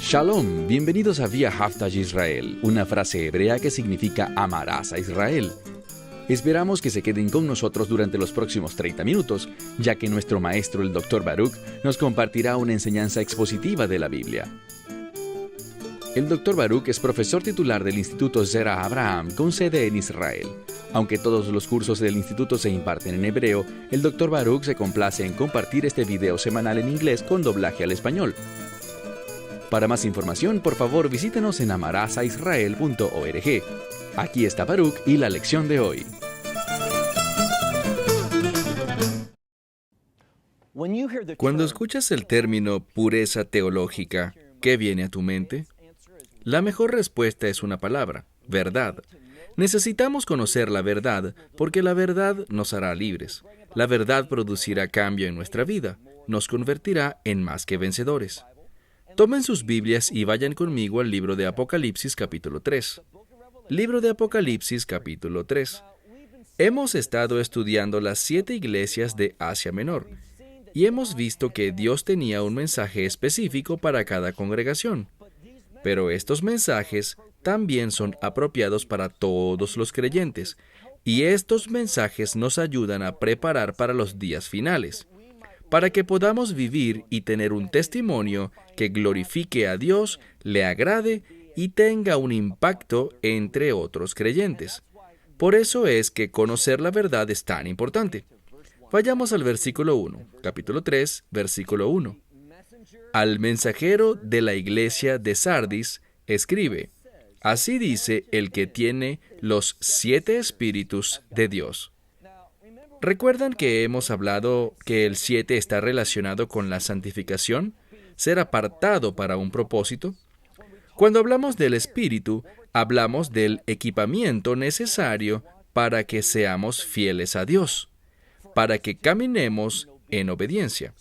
Shalom, bienvenidos a Vía Haftaj Israel, una frase hebrea que significa amarás a Israel. Esperamos que se queden con nosotros durante los próximos 30 minutos, ya que nuestro maestro, el Dr. Baruch, nos compartirá una enseñanza expositiva de la Biblia. El Dr. Baruch es profesor titular del Instituto Zera Abraham con sede en Israel. Aunque todos los cursos del instituto se imparten en hebreo, el Dr. Baruch se complace en compartir este video semanal en inglés con doblaje al español. Para más información, por favor, visítenos en amarazaisrael.org. Aquí está Baruch y la lección de hoy. Cuando escuchas el término pureza teológica, ¿qué viene a tu mente? La mejor respuesta es una palabra: verdad. Necesitamos conocer la verdad porque la verdad nos hará libres. La verdad producirá cambio en nuestra vida, nos convertirá en más que vencedores. Tomen sus Biblias y vayan conmigo al libro de Apocalipsis capítulo 3. Libro de Apocalipsis capítulo 3. Hemos estado estudiando las 7 iglesias de Asia Menor y hemos visto que Dios tenía un mensaje específico para cada congregación. Pero estos mensajes también son apropiados para todos los creyentes, y estos mensajes nos ayudan a preparar para los días finales, para que podamos vivir y tener un testimonio que glorifique a Dios, le agrade y tenga un impacto entre otros creyentes. Por eso es que conocer la verdad es tan importante. Vayamos al versículo 1, capítulo 3, versículo 1. Al mensajero de la iglesia de Sardis, escribe: así dice el que tiene los 7 espíritus de Dios. ¿Recuerdan que hemos hablado que el 7 está relacionado con la santificación, ser apartado para un propósito? Cuando hablamos del espíritu, hablamos del equipamiento necesario para que seamos fieles a Dios, para que caminemos en obediencia.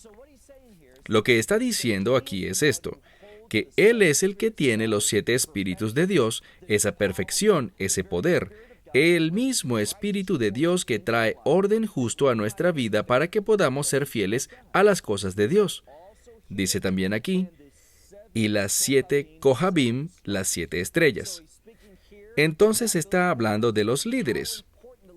Lo que está diciendo aquí es esto, que Él es el que tiene los 7 espíritus de Dios, esa perfección, ese poder, el mismo Espíritu de Dios que trae orden justo a nuestra vida para que podamos ser fieles a las cosas de Dios. Dice también aquí, y las 7 Kohabim, las 7 estrellas. Entonces está hablando de los líderes.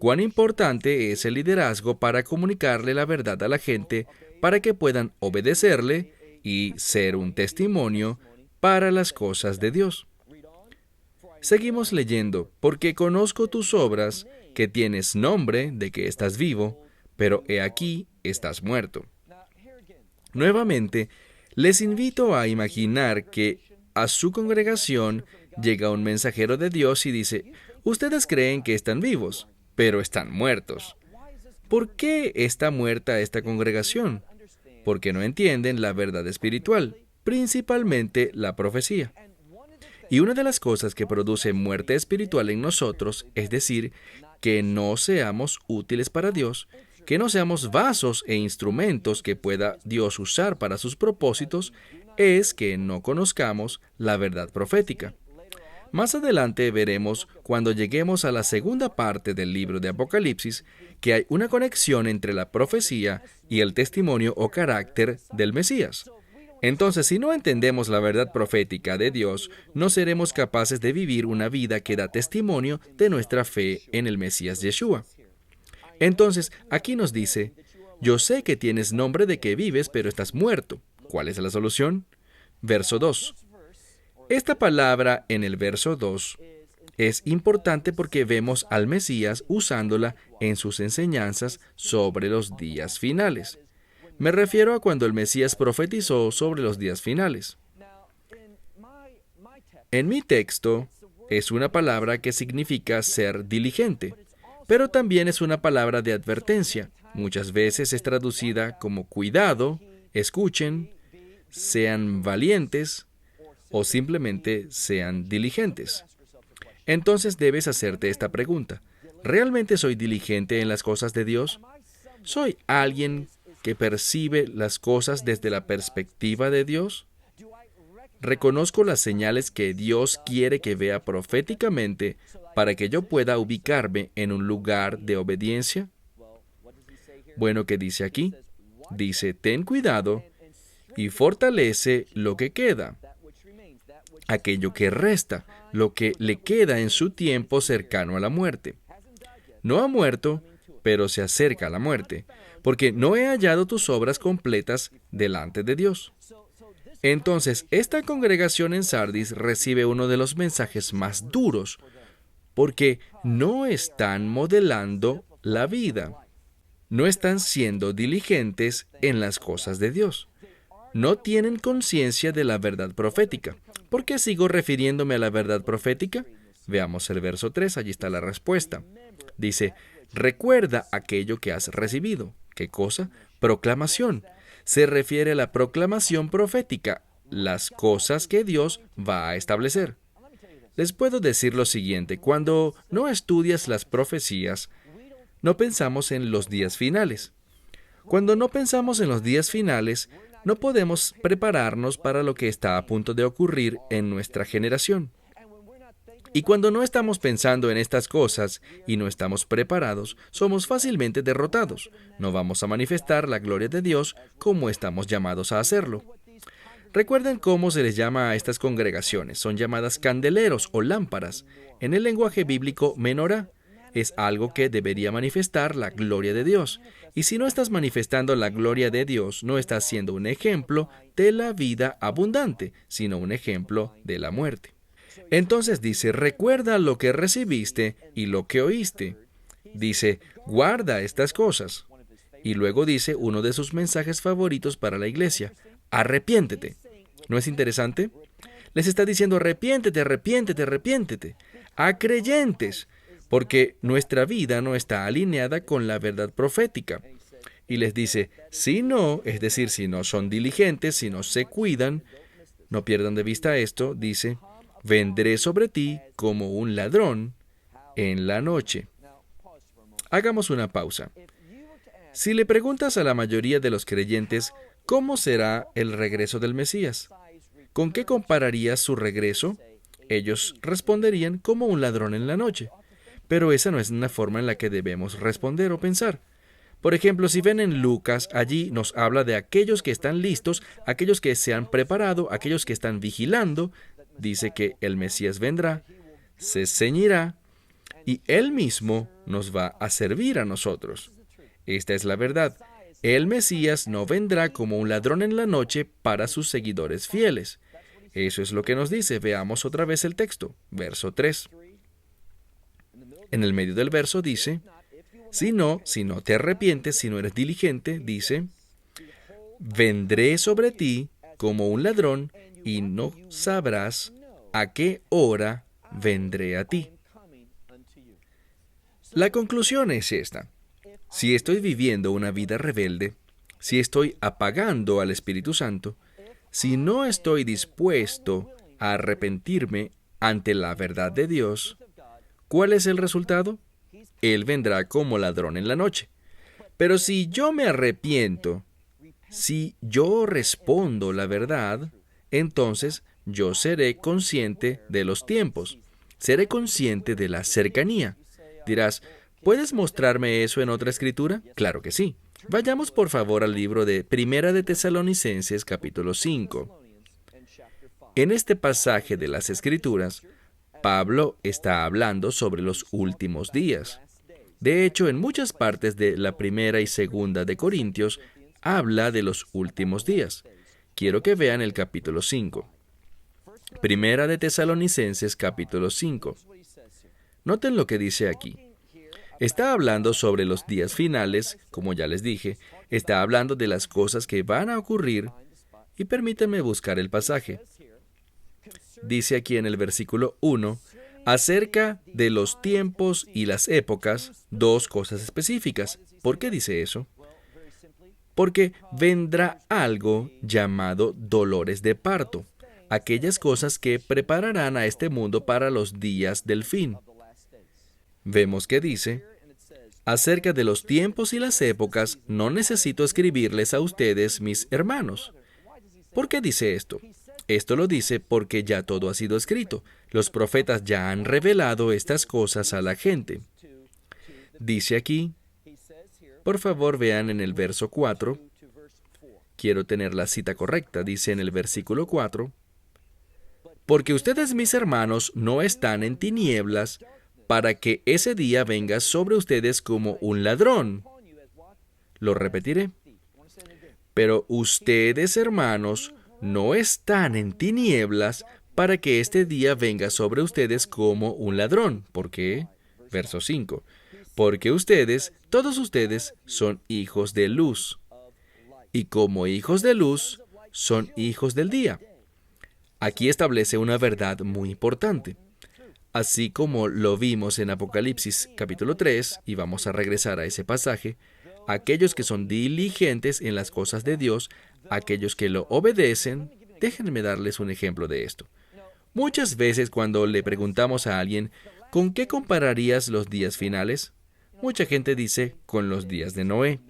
Cuán importante es el liderazgo para comunicarle la verdad a la gente, para que puedan obedecerle y ser un testimonio para las cosas de Dios. Seguimos leyendo, porque conozco tus obras, que tienes nombre de que estás vivo, pero he aquí estás muerto. Nuevamente, les invito a imaginar que a su congregación llega un mensajero de Dios y dice: ustedes creen que están vivos, pero están muertos. ¿Por qué está muerta esta congregación? Porque no entienden la verdad espiritual, principalmente la profecía. Y una de las cosas que produce muerte espiritual en nosotros, es decir, que no seamos útiles para Dios, que no seamos vasos e instrumentos que pueda Dios usar para sus propósitos, es que no conozcamos la verdad profética. Más adelante veremos, cuando lleguemos a la segunda parte del libro de Apocalipsis, que hay una conexión entre la profecía y el testimonio o carácter del Mesías. Entonces, si no entendemos la verdad profética de Dios, no seremos capaces de vivir una vida que da testimonio de nuestra fe en el Mesías Yeshua. Entonces, aquí nos dice: yo sé que tienes nombre de que vives, pero estás muerto. ¿Cuál es la solución? Verso 2. Esta palabra en el verso 2 es importante porque vemos al Mesías usándola en sus enseñanzas sobre los días finales. Me refiero a cuando el Mesías profetizó sobre los días finales. En mi texto es una palabra que significa ser diligente, pero también es una palabra de advertencia. Muchas veces es traducida como cuidado, escuchen, sean valientes o simplemente sean diligentes. Entonces debes hacerte esta pregunta: ¿realmente soy diligente en las cosas de Dios? ¿Soy alguien que percibe las cosas desde la perspectiva de Dios? ¿Reconozco las señales que Dios quiere que vea proféticamente para que yo pueda ubicarme en un lugar de obediencia? Bueno, ¿qué dice aquí? Dice: ten cuidado y fortalece lo que queda. aquello que resta, lo que le queda en su tiempo cercano a la muerte. No ha muerto, pero se acerca a la muerte, porque no he hallado tus obras completas delante de Dios. Entonces, esta congregación en Sardis recibe uno de los mensajes más duros, porque no están modelando la vida. No están siendo diligentes en las cosas de Dios. No tienen conciencia de la verdad profética. ¿Por qué sigo refiriéndome a la verdad profética? Veamos el verso 3, allí está la respuesta. Dice, recuerda aquello que has recibido. ¿Qué cosa? Proclamación. Se refiere a la proclamación profética, las cosas que Dios va a establecer. Les puedo decir lo siguiente, cuando no estudias las profecías, no pensamos en los días finales. Cuando no pensamos en los días finales, no podemos prepararnos para lo que está a punto de ocurrir en nuestra generación. Y cuando no estamos pensando en estas cosas y no estamos preparados, somos fácilmente derrotados. No vamos a manifestar la gloria de Dios como estamos llamados a hacerlo. Recuerden cómo se les llama a estas congregaciones. Son llamadas candeleros o lámparas. En el lenguaje bíblico, menorá es algo que debería manifestar la gloria de Dios. Y si no estás manifestando la gloria de Dios, no estás siendo un ejemplo de la vida abundante, sino un ejemplo de la muerte. Entonces dice, recuerda lo que recibiste y lo que oíste. Dice, guarda estas cosas. Y luego dice uno de sus mensajes favoritos para la iglesia, arrepiéntete. ¿No es interesante? Les está diciendo, arrepiéntete, arrepiéntete, arrepiéntete. A creyentes, porque nuestra vida no está alineada con la verdad profética. Y les dice, si no, es decir, si no son diligentes, si no se cuidan, no pierdan de vista esto, dice, vendré sobre ti como un ladrón en la noche. Hagamos una pausa. Si le preguntas a la mayoría de los creyentes, ¿cómo será el regreso del Mesías? ¿Con qué compararías su regreso? Ellos responderían como un ladrón en la noche. Pero esa no es una forma en la que debemos responder o pensar. Por ejemplo, si ven en Lucas, allí nos habla de aquellos que están listos, aquellos que se han preparado, aquellos que están vigilando. Dice que el Mesías vendrá, se ceñirá, y Él mismo nos va a servir a nosotros. Esta es la verdad. El Mesías no vendrá como un ladrón en la noche para sus seguidores fieles. Eso es lo que nos dice. Veamos otra vez el texto, verso 3. En el medio del verso dice, si no te arrepientes, si no eres diligente, dice, vendré sobre ti como un ladrón y no sabrás a qué hora vendré a ti. La conclusión es esta. Si estoy viviendo una vida rebelde, si estoy apagando al Espíritu Santo, si no estoy dispuesto a arrepentirme ante la verdad de Dios, ¿cuál es el resultado? Él vendrá como ladrón en la noche. Pero si yo me arrepiento, si yo respondo la verdad, entonces yo seré consciente de los tiempos, seré consciente de la cercanía. Dirás, ¿puedes mostrarme eso en otra escritura? Claro que sí. Vayamos por favor al libro de Primera de Tesalonicenses, capítulo 5. En este pasaje de las Escrituras, Pablo está hablando sobre los últimos días. De hecho, en muchas partes de la primera y segunda de Corintios, habla de los últimos días. Quiero que vean el capítulo 5. Primera de Tesalonicenses, capítulo 5. Noten lo que dice aquí. Está hablando sobre los días finales, como ya les dije, está hablando de las cosas que van a ocurrir, y permítanme buscar el pasaje. Dice aquí en el versículo 1, acerca de los tiempos y las épocas, dos cosas específicas. ¿Por qué dice eso? Porque vendrá algo llamado dolores de parto, aquellas cosas que prepararán a este mundo para los días del fin. Vemos que dice, acerca de los tiempos y las épocas, no necesito escribirles a ustedes, mis hermanos. ¿Por qué dice esto? Esto lo dice porque ya todo ha sido escrito. Los profetas ya han revelado estas cosas a la gente. Dice aquí, por favor vean en el verso 4, quiero tener la cita correcta, dice en el versículo 4, Porque ustedes, mis hermanos, no están en tinieblas para que ese día venga sobre ustedes como un ladrón. Lo repetiré. Pero ustedes, hermanos, no están en tinieblas para que este día venga sobre ustedes como un ladrón. ¿Por qué? Verso 5. Porque ustedes, todos ustedes, son hijos de luz. Y como hijos de luz, son hijos del día. Aquí establece una verdad muy importante. Así como lo vimos en Apocalipsis capítulo 3, y vamos a regresar a ese pasaje, aquellos que son diligentes en las cosas de Dios, aquellos que lo obedecen, déjenme darles un ejemplo de esto. Muchas veces cuando le preguntamos a alguien, ¿con qué compararías los días finales? Mucha gente dice, con los días de Noé.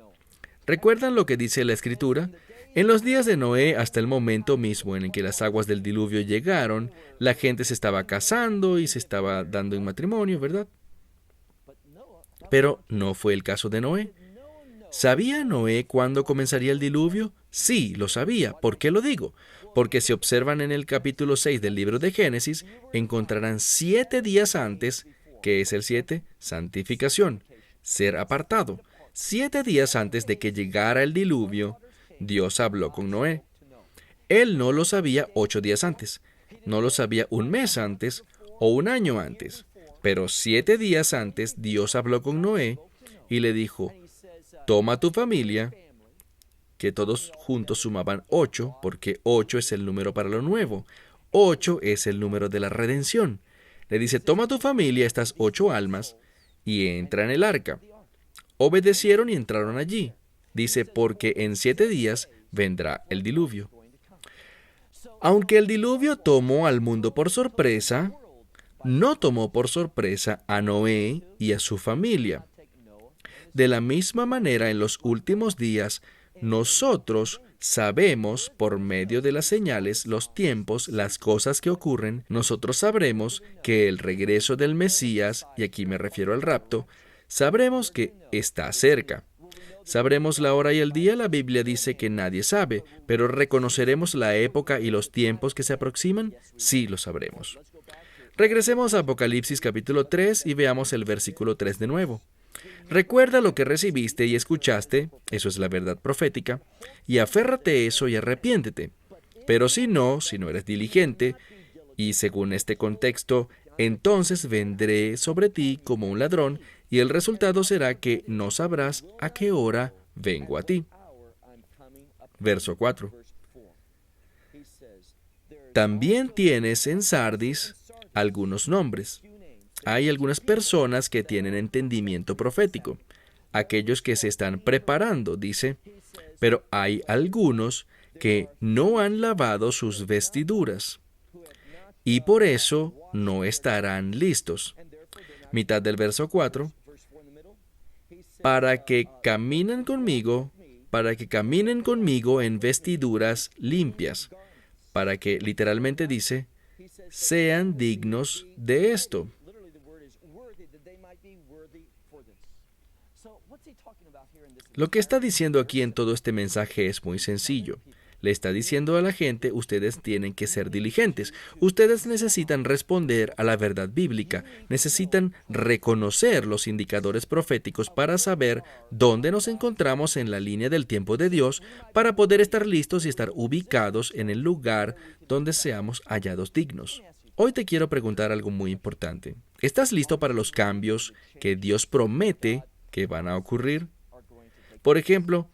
¿Recuerdan lo que dice la Escritura? En los días de Noé, hasta el momento mismo en el que las aguas del diluvio llegaron, la gente se estaba casando y se estaba dando en matrimonio, ¿verdad? Pero no fue el caso de Noé. ¿Sabía Noé cuándo comenzaría el diluvio? Sí, lo sabía. ¿Por qué lo digo? Porque si observan en el capítulo 6 del libro de Génesis, encontrarán 7 días antes, ¿qué es el 7? Santificación, ser apartado. 7 días antes de que llegara el diluvio, Dios habló con Noé. Él no lo sabía 8 días antes, no lo sabía un mes antes o un año antes, pero 7 días antes Dios habló con Noé y le dijo, toma tu familia, que todos juntos sumaban 8, porque 8 es el número para lo nuevo. 8 es el número de la redención. Le dice, toma tu familia, estas 8 almas, y entra en el arca. Obedecieron y entraron allí. Dice, porque en 7 días vendrá el diluvio. Aunque el diluvio tomó al mundo por sorpresa, no tomó por sorpresa a Noé y a su familia. De la misma manera, en los últimos días, nosotros sabemos por medio de las señales, los tiempos, las cosas que ocurren. Nosotros sabremos que el regreso del Mesías, y aquí me refiero al rapto, sabremos que está cerca. ¿Sabremos la hora y el día? La Biblia dice que nadie sabe, pero ¿reconoceremos la época y los tiempos que se aproximan? Sí, lo sabremos. Regresemos a Apocalipsis capítulo 3 y veamos el versículo 3 de nuevo. Recuerda lo que recibiste y escuchaste, eso es la verdad profética, y aférrate a eso y arrepiéntete. Pero si no eres diligente, y según este contexto, entonces vendré sobre ti como un ladrón, y el resultado será que no sabrás a qué hora vengo a ti. Verso 4. También tienes en Sardis algunos nombres. Hay algunas personas que tienen entendimiento profético, aquellos que se están preparando, dice, pero hay algunos que no han lavado sus vestiduras, y por eso no estarán listos. Mitad del verso 4, para que caminen conmigo en vestiduras limpias, para que, literalmente dice, sean dignos de esto. Lo que está diciendo aquí en todo este mensaje es muy sencillo. Le está diciendo a la gente, ustedes tienen que ser diligentes. Ustedes necesitan responder a la verdad bíblica. Necesitan reconocer los indicadores proféticos para saber dónde nos encontramos en la línea del tiempo de Dios, para poder estar listos y estar ubicados en el lugar donde seamos hallados dignos. Hoy te quiero preguntar algo muy importante. ¿Estás listo para los cambios que Dios promete que van a ocurrir? Por ejemplo,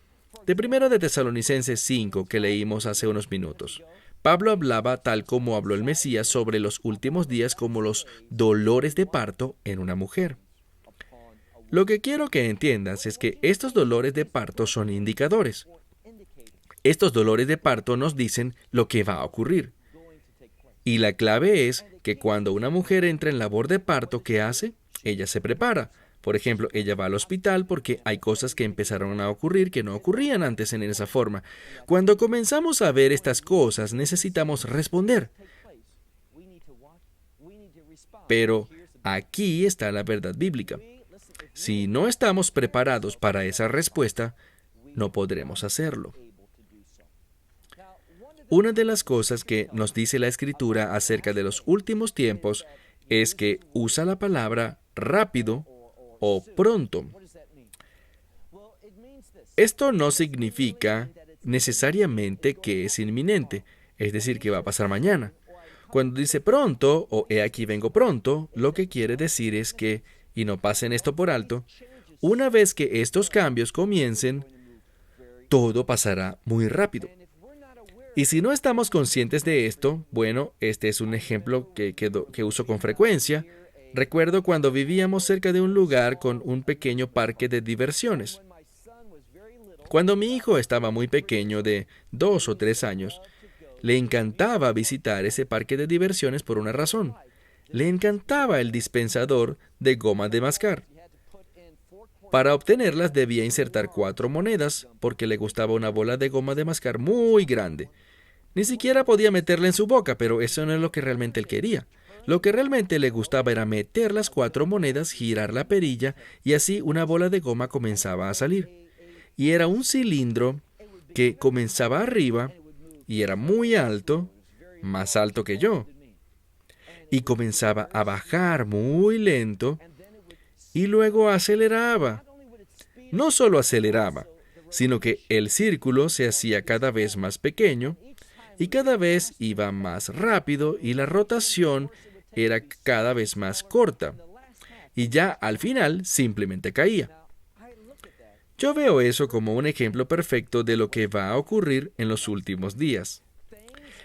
de 1 de Tesalonicenses 5 que leímos hace unos minutos, Pablo hablaba, tal como habló el Mesías, sobre los últimos días como los dolores de parto en una mujer. Lo que quiero que entiendas es que estos dolores de parto son indicadores. Estos dolores de parto nos dicen lo que va a ocurrir. Y la clave es que cuando una mujer entra en labor de parto, ¿qué hace? Ella se prepara. Por ejemplo, ella va al hospital porque hay cosas que empezaron a ocurrir que no ocurrían antes en esa forma. Cuando comenzamos a ver estas cosas, necesitamos responder. Pero aquí está la verdad bíblica. Si no estamos preparados para esa respuesta, no podremos hacerlo. Una de las cosas que nos dice la Escritura acerca de los últimos tiempos es que usa la palabra rápido o pronto. Esto no significa necesariamente que es inminente, es decir, que va a pasar mañana. Cuando dice pronto o he aquí vengo pronto, lo que quiere decir es que, y no pasen esto por alto, una vez que estos cambios comiencen, todo pasará muy rápido. Y si no estamos conscientes de esto, bueno, este es un ejemplo que uso con frecuencia. Recuerdo cuando vivíamos cerca de un lugar con un pequeño parque de diversiones. Cuando mi hijo estaba muy pequeño, de 2 o 3 años, le encantaba visitar ese parque de diversiones por una razón. Le encantaba el dispensador de goma de mascar. Para obtenerlas debía insertar 4 monedas porque le gustaba una bola de goma de mascar muy grande. Ni siquiera podía meterla en su boca, pero eso no es lo que realmente él quería. Lo que realmente le gustaba era meter las 4 monedas, girar la perilla y así una bola de goma comenzaba a salir. Y era un cilindro que comenzaba arriba y era muy alto, más alto que yo. Y comenzaba a bajar muy lento y luego aceleraba. No solo aceleraba, sino que el círculo se hacía cada vez más pequeño y cada vez iba más rápido y la rotación era cada vez más corta. Y ya al final simplemente caía. Yo veo eso como un ejemplo perfecto de lo que va a ocurrir en los últimos días.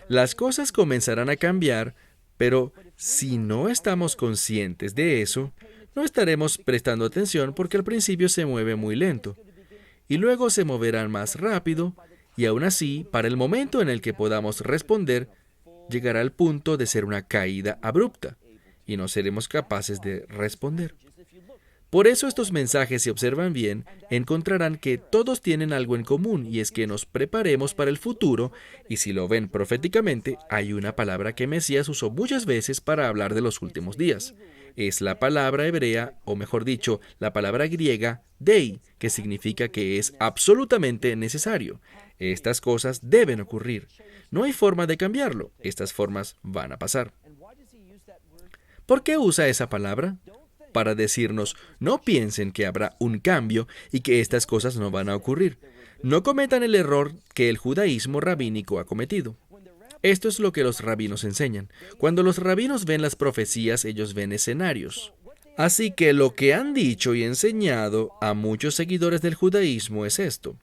Las cosas comenzarán a cambiar, pero si no estamos conscientes de eso, no estaremos prestando atención porque al principio se mueve muy lento, y luego se moverán más rápido, y aún así, para el momento en el que podamos responder, llegará al punto de ser una caída abrupta, y no seremos capaces de responder. Por eso estos mensajes, si observan bien, encontrarán que todos tienen algo en común, y es que nos preparemos para el futuro, y si lo ven proféticamente, hay una palabra que Mesías usó muchas veces para hablar de los últimos días. Es la palabra hebrea, o mejor dicho, la palabra griega, dei, que significa que es absolutamente necesario. Estas cosas deben ocurrir. No hay forma de cambiarlo. Estas formas van a pasar. ¿Por qué usa esa palabra? Para decirnos, no piensen que habrá un cambio y que estas cosas no van a ocurrir. No cometan el error que el judaísmo rabínico ha cometido. Esto es lo que los rabinos enseñan. Cuando los rabinos ven las profecías, ellos ven escenarios. Así que lo que han dicho y enseñado a muchos seguidores del judaísmo es esto,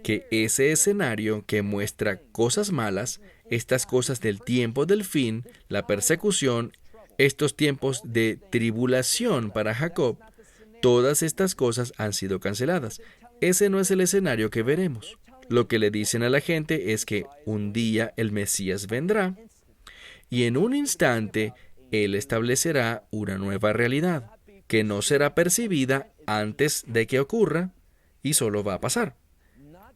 que ese escenario que muestra cosas malas, estas cosas del tiempo del fin, la persecución, estos tiempos de tribulación para Jacob, todas estas cosas han sido canceladas. Ese no es el escenario que veremos. Lo que le dicen a la gente es que un día el Mesías vendrá y en un instante Él establecerá una nueva realidad que no será percibida antes de que ocurra y solo va a pasar.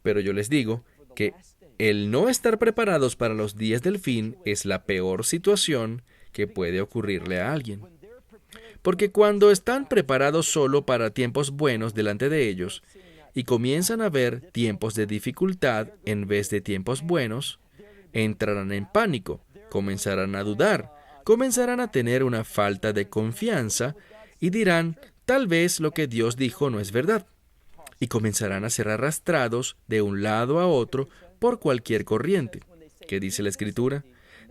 Pero yo les digo que el no estar preparados para los días del fin es la peor situación que puede ocurrirle a alguien. Porque cuando están preparados solo para tiempos buenos delante de ellos y comienzan a ver tiempos de dificultad en vez de tiempos buenos, entrarán en pánico, comenzarán a dudar, comenzarán a tener una falta de confianza y dirán, tal vez lo que Dios dijo no es verdad. Y comenzarán a ser arrastrados de un lado a otro por cualquier corriente. ¿Qué dice la Escritura?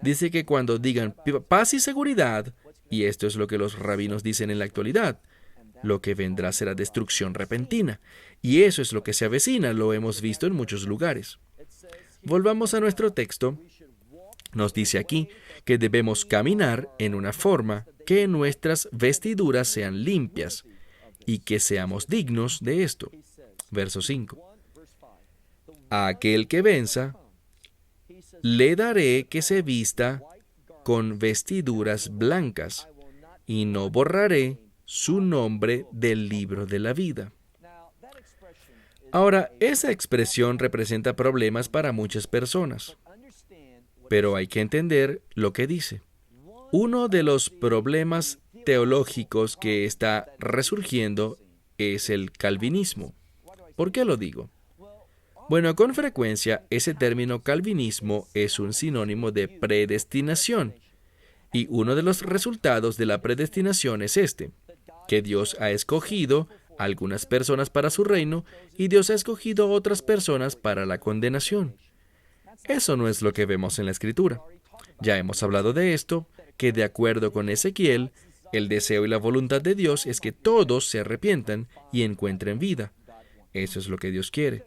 Dice que cuando digan paz y seguridad, y esto es lo que los rabinos dicen en la actualidad, lo que vendrá será destrucción repentina. Y eso es lo que se avecina, lo hemos visto en muchos lugares. Volvamos a nuestro texto. Nos dice aquí que debemos caminar en una forma que nuestras vestiduras sean limpias y que seamos dignos de esto. Verso 5. A aquel que venza, le daré que se vista con vestiduras blancas, y no borraré su nombre del libro de la vida. Ahora, esa expresión representa problemas para muchas personas, pero hay que entender lo que dice. Uno de los problemas teológicos que está resurgiendo es el calvinismo. ¿Por qué lo digo? Bueno, con frecuencia ese término calvinismo es un sinónimo de predestinación. Y uno de los resultados de la predestinación es este, que Dios ha escogido a algunas personas para su reino y Dios ha escogido a otras personas para la condenación. Eso no es lo que vemos en la Escritura. Ya hemos hablado de esto, que de acuerdo con Ezequiel, el deseo y la voluntad de Dios es que todos se arrepientan y encuentren vida. Eso es lo que Dios quiere.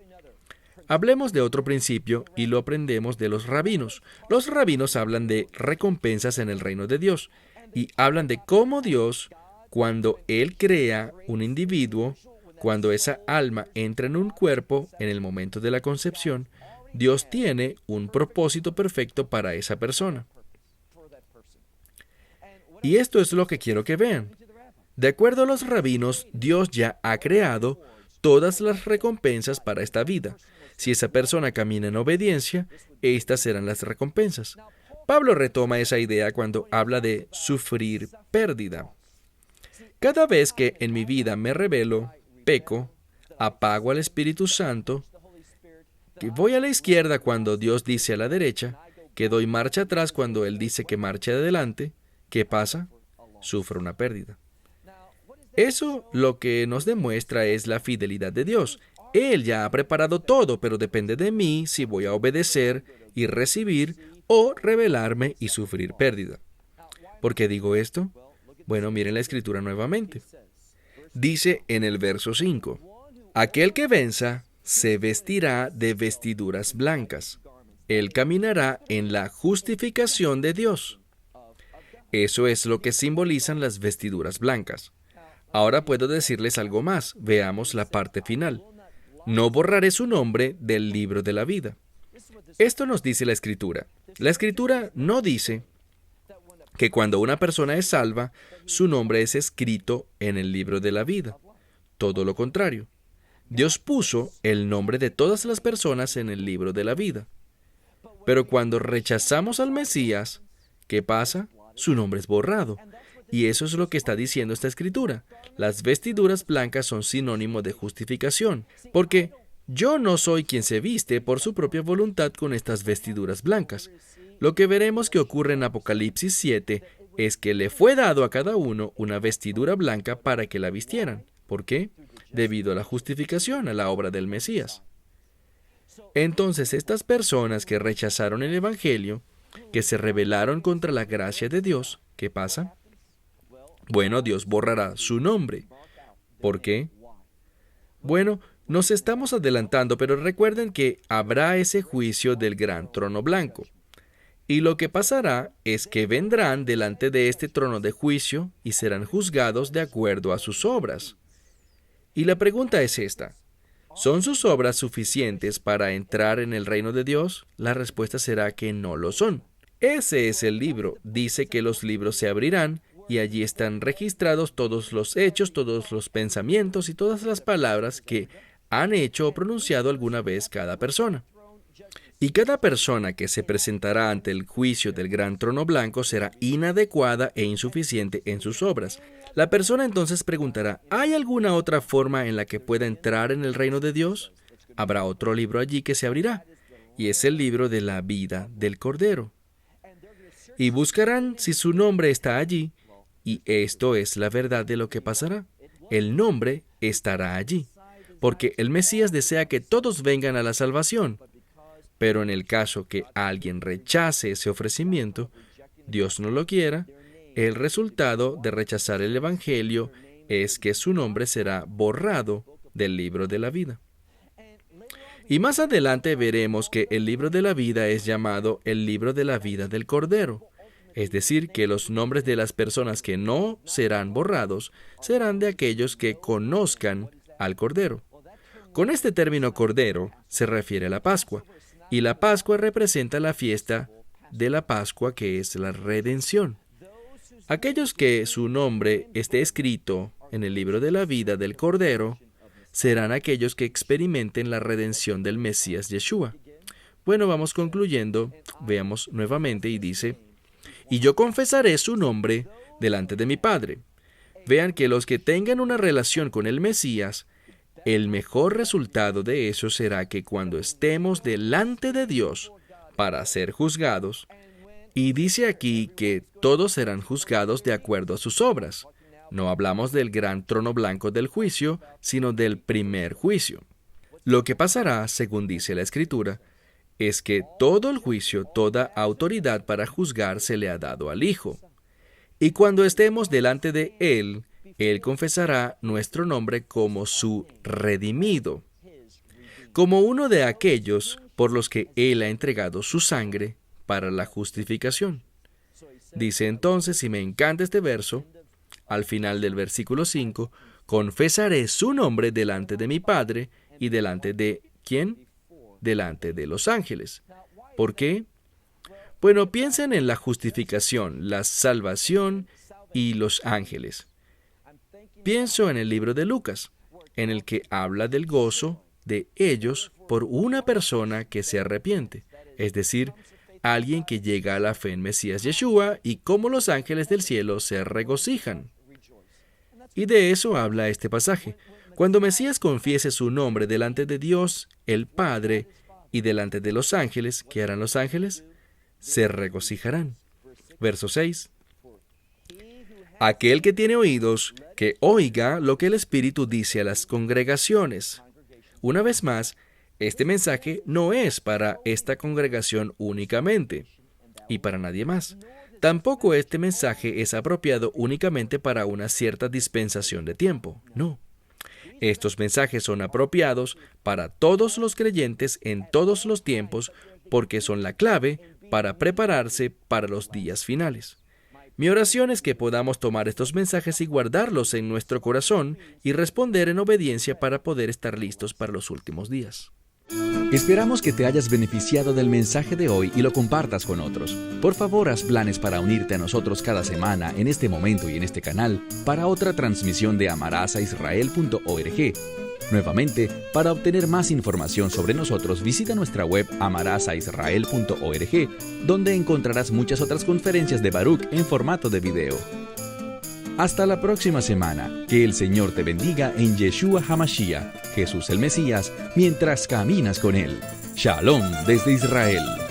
Hablemos de otro principio y lo aprendemos de los rabinos. Los rabinos hablan de recompensas en el reino de Dios y hablan de cómo Dios, cuando Él crea un individuo, cuando esa alma entra en un cuerpo en el momento de la concepción, Dios tiene un propósito perfecto para esa persona. Y esto es lo que quiero que vean. De acuerdo a los rabinos, Dios ya ha creado todas las recompensas para esta vida. Si esa persona camina en obediencia, estas serán las recompensas. Pablo retoma esa idea cuando habla de sufrir pérdida. Cada vez que en mi vida me rebelo, peco, apago al Espíritu Santo, que voy a la izquierda cuando Dios dice a la derecha, que doy marcha atrás cuando Él dice que marche adelante, ¿qué pasa? Sufro una pérdida. Eso lo que nos demuestra es la fidelidad de Dios. Él ya ha preparado todo, pero depende de mí si voy a obedecer y recibir o rebelarme y sufrir pérdida. ¿Por qué digo esto? Bueno, miren la Escritura nuevamente. Dice en el verso 5, aquel que venza se vestirá de vestiduras blancas. Él caminará en la justificación de Dios. Eso es lo que simbolizan las vestiduras blancas. Ahora puedo decirles algo más. Veamos la parte final. No borraré su nombre del libro de la vida. Esto nos dice la Escritura. La Escritura no dice que cuando una persona es salva, su nombre es escrito en el libro de la vida. Todo lo contrario. Dios puso el nombre de todas las personas en el libro de la vida. Pero cuando rechazamos al Mesías, ¿qué pasa? Su nombre es borrado. Y eso es lo que está diciendo esta Escritura. Las vestiduras blancas son sinónimo de justificación, porque yo no soy quien se viste por su propia voluntad con estas vestiduras blancas. Lo que veremos que ocurre en Apocalipsis 7 es que le fue dado a cada uno una vestidura blanca para que la vistieran. ¿Por qué? Debido a la justificación, a la obra del Mesías. Entonces, estas personas que rechazaron el Evangelio, que se rebelaron contra la gracia de Dios, ¿qué pasa? Bueno, Dios borrará su nombre. ¿Por qué? Bueno, nos estamos adelantando, pero recuerden que habrá ese juicio del gran trono blanco. Y lo que pasará es que vendrán delante de este trono de juicio y serán juzgados de acuerdo a sus obras. Y la pregunta es esta. ¿Son sus obras suficientes para entrar en el reino de Dios? La respuesta será que no lo son. Ese es el libro. Dice que los libros se abrirán y allí están registrados todos los hechos, todos los pensamientos y todas las palabras que han hecho o pronunciado alguna vez cada persona. Y cada persona que se presentará ante el juicio del gran trono blanco será inadecuada e insuficiente en sus obras. La persona entonces preguntará, ¿hay alguna otra forma en la que pueda entrar en el reino de Dios? Habrá otro libro allí que se abrirá, y es el libro de la vida del Cordero. Y buscarán si su nombre está allí, y esto es la verdad de lo que pasará. El nombre estará allí, porque el Mesías desea que todos vengan a la salvación. Pero en el caso que alguien rechace ese ofrecimiento, Dios no lo quiera, el resultado de rechazar el Evangelio es que su nombre será borrado del libro de la vida. Y más adelante veremos que el libro de la vida es llamado el libro de la vida del Cordero. Es decir, que los nombres de las personas que no serán borrados serán de aquellos que conozcan al Cordero. Con este término Cordero se refiere a la Pascua. Y la Pascua representa la fiesta de la Pascua, que es la redención. Aquellos que su nombre esté escrito en el libro de la vida del Cordero serán aquellos que experimenten la redención del Mesías Yeshua. Bueno, vamos concluyendo. Veamos nuevamente y dice, y yo confesaré su nombre delante de mi Padre. Vean que los que tengan una relación con el Mesías, el mejor resultado de eso será que cuando estemos delante de Dios para ser juzgados, y dice aquí que todos serán juzgados de acuerdo a sus obras. No hablamos del gran trono blanco del juicio, sino del primer juicio. Lo que pasará, según dice la Escritura, es que todo el juicio, toda autoridad para juzgar se le ha dado al Hijo. Y cuando estemos delante de Él, Él confesará nuestro nombre como su redimido, como uno de aquellos por los que Él ha entregado su sangre para la justificación. Dice entonces, y me encanta este verso, al final del versículo 5, confesaré su nombre delante de mi Padre y delante de ¿quién? Delante de los ángeles. ¿Por qué? Bueno, piensen en la justificación, la salvación y los ángeles. Pienso en el libro de Lucas, en el que habla del gozo de ellos por una persona que se arrepiente, es decir, alguien que llega a la fe en Mesías Yeshua y cómo los ángeles del cielo se regocijan. Y de eso habla este pasaje. Cuando Mesías confiese su nombre delante de Dios, el Padre, y delante de los ángeles, ¿qué harán los ángeles? Se regocijarán. Verso 6. Aquel que tiene oídos, que oiga lo que el Espíritu dice a las congregaciones. Una vez más, este mensaje no es para esta congregación únicamente, y para nadie más. Tampoco este mensaje es apropiado únicamente para una cierta dispensación de tiempo. No. Estos mensajes son apropiados para todos los creyentes en todos los tiempos, porque son la clave para prepararse para los días finales. Mi oración es que podamos tomar estos mensajes y guardarlos en nuestro corazón y responder en obediencia para poder estar listos para los últimos días. Esperamos que te hayas beneficiado del mensaje de hoy y lo compartas con otros. Por favor, haz planes para unirte a nosotros cada semana en este momento y en este canal para otra transmisión de amarazaisrael.org. Nuevamente, para obtener más información sobre nosotros, visita nuestra web amarazaisrael.org, donde encontrarás muchas otras conferencias de Baruch en formato de video. Hasta la próxima semana. Que el Señor te bendiga en Yeshua HaMashiach, Jesús el Mesías, mientras caminas con Él. Shalom desde Israel.